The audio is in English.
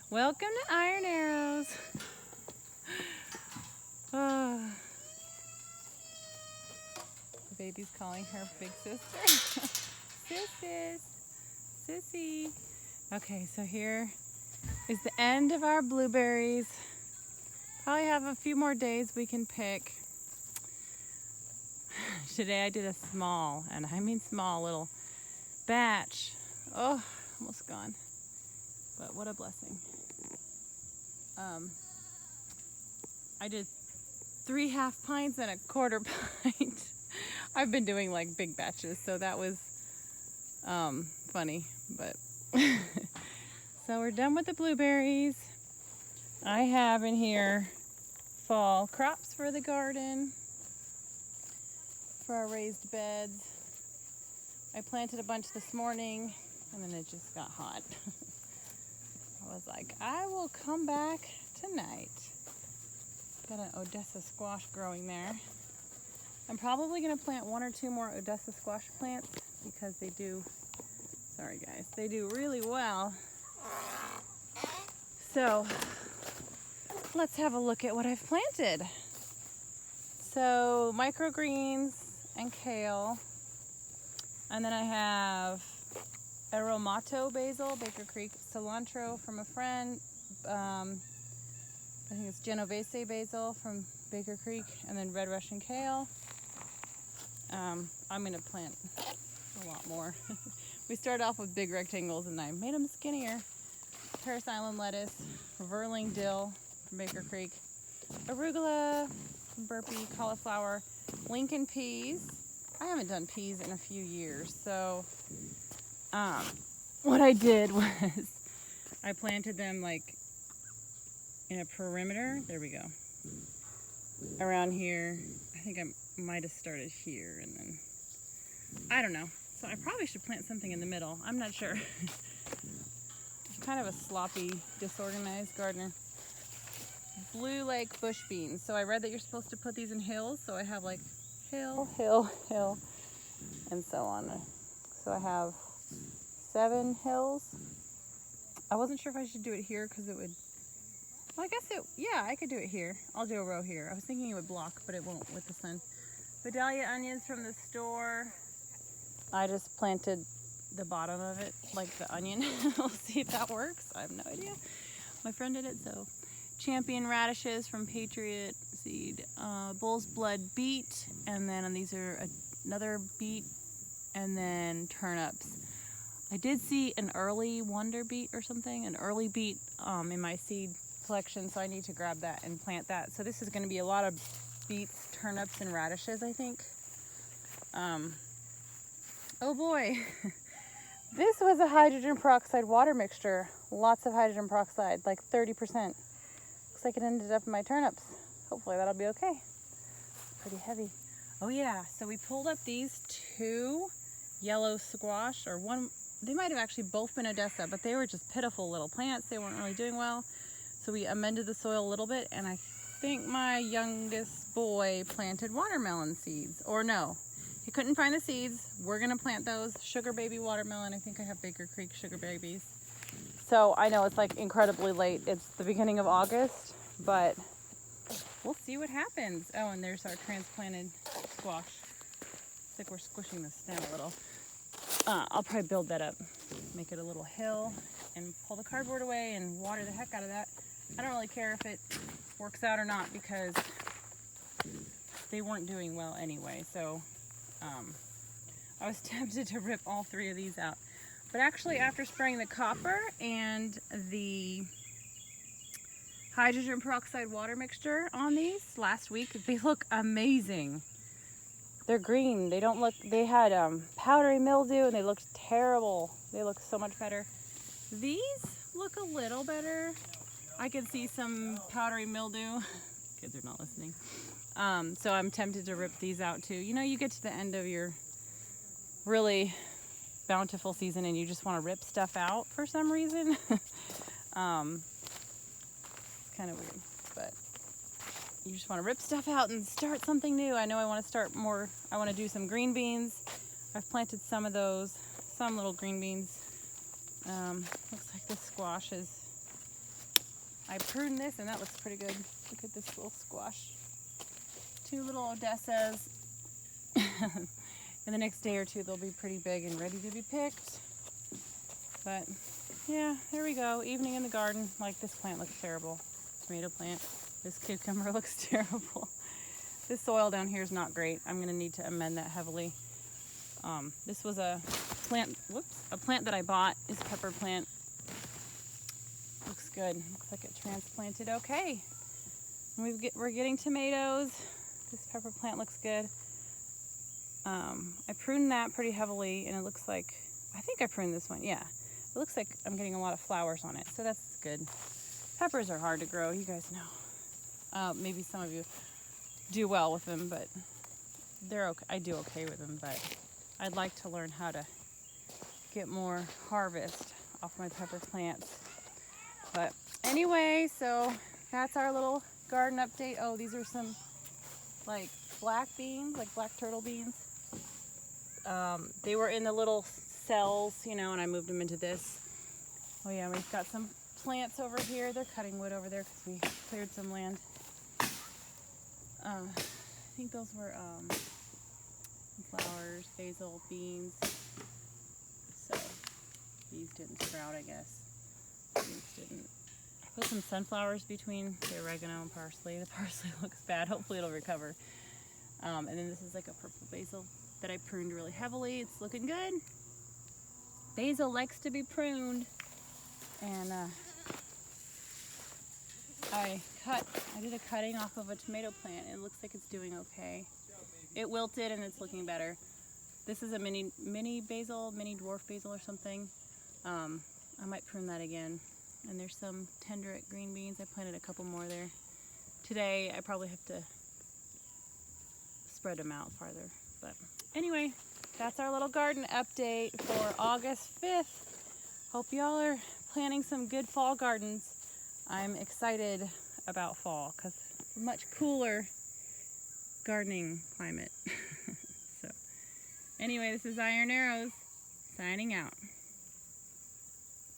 Welcome to Iron Arrows. Oh. The baby's calling her big sister. Sissy. Okay, so here is the end of our blueberries. Probably have a few more days we can pick. Today I did a small, and I mean small, little batch. Oh, almost gone. But what a blessing. I did 3 half pints and a quarter pint. I've been doing like big batches, so that was funny. But so we're done with the blueberries. I have in here fall crops for the garden, for our raised beds. I planted a bunch this morning, and then it just got hot. I was like, I will come back tonight. Got an Odessa squash growing there. I'm probably going to plant 1 or 2 more Odessa squash plants because they do, sorry guys, they do really well. So let's have a look at what I've planted. So microgreens and kale. And then I have aromato basil, Baker Creek, cilantro from a friend. I think it's Genovese basil from Baker Creek, and then red Russian kale. I'm going to plant a lot more. We started off with big rectangles, and I made them skinnier. Paris Island lettuce, Verling dill from Baker Creek, arugula from Burpee, cauliflower, Lincoln peas. I haven't done peas in a few years, so what I did was I planted them like in a perimeter. There we go. Around here. I think I might have started here, and then I don't know. So I probably should plant something in the middle. I'm not sure. I'm kind of a sloppy, disorganized gardener. Blue Lake bush beans. So I read that you're supposed to put these in hills, so I have like hill, and so on. So I have 7 hills. I wasn't sure if I should do it here because it would, well, I guess yeah, I could do it here. I'll do a row here. I was thinking it would block, but it won't with the sun. Vidalia onions from the store. I just planted the bottom of it, like the onion. We'll see if that works. I have no idea. My friend did it, so. Champion radishes from Patriot Seed. Bull's Blood beet, and then these are another beet, and then turnips. I did see an early wonder beet or something, an early beet in my seed collection, so I need to grab that and plant that. So this is going to be a lot of beets, turnips, and radishes, I think. Oh boy, this was a hydrogen peroxide water mixture. Lots of hydrogen peroxide, like 30%. Looks like it ended up in my turnips. Hopefully that'll be okay. Pretty heavy. Oh yeah, so we pulled up these 2 yellow squash, or one, they might have actually both been Odessa, but they were just pitiful little plants. They weren't really doing well. So we amended the soil a little bit, and I think my youngest boy planted watermelon seeds. Or no, he couldn't find the seeds. We're gonna plant those. Sugar baby watermelon. I think I have Baker Creek sugar babies. So I know it's like incredibly late. It's the beginning of August, but we'll see what happens. Oh, and there's our transplanted squash. It's like we're squishing the stem a little. I'll probably build that up, make it a little hill, and pull the cardboard away and water the heck out of that. I don't really care if it works out or not because they weren't doing well anyway. So I was tempted to rip all 3 of these out. But actually, after spraying the copper and the hydrogen peroxide water mixture on these last week, they look amazing. They're green. They don't look, they had powdery mildew and they looked terrible. They look so much better. These look a little better. I can see some powdery mildew. Kids are not listening. So I'm tempted to rip these out too. You know, you get to the end of your really bountiful season and you just want to rip stuff out for some reason. It's kind of weird, but you just want to rip stuff out and start something new. I know I want to start more. I want to do some green beans. I've planted some of those, some little green beans. Looks like this squash is I pruned this and that looks pretty good. Look at this little squash. 2 little Odessas. In the next day or two they'll be pretty big and ready to be picked. But yeah, there we go. Evening in the garden. Like, this plant looks terrible. Tomato plant. This cucumber looks terrible. This soil down here is not great. I'm gonna need to amend that heavily. This was a plant that I bought. Is a pepper plant. Looks good. Looks like it transplanted okay. We're getting tomatoes. This pepper plant looks good. I pruned that pretty heavily, and it looks like, I think I pruned this one. Yeah, it looks like I'm getting a lot of flowers on it, so that's good. Peppers are hard to grow, you guys know. Maybe some of you do well with them, but they're okay. I do okay with them, but I'd like to learn how to get more harvest off my pepper plants. But anyway, so that's our little garden update. Oh, these are some like black beans, like black turtle beans. They were in the little cells, you know, and I moved them into this. Oh yeah, we've got some plants over here. They're cutting wood over there because we cleared some land. I think those were flowers, basil, beans. So these didn't sprout, I guess. These didn't. I put some sunflowers between the oregano and parsley. The parsley looks bad. Hopefully it'll recover. And then this is like a purple basil that I pruned really heavily. It's looking good. Basil likes to be pruned. And I did a cutting off of a tomato plant. It looks like it's doing okay. It wilted and it's looking better. This is a mini basil, mini dwarf basil or something. I might prune that again. And there's some tender green beans. I planted a couple more there. Today I probably have to spread them out farther. But anyway, that's our little garden update for August 5th. Hope y'all are planting some good fall gardens. I'm excited about fall because it's a much cooler gardening climate. So anyway, this is Iron Arrows signing out.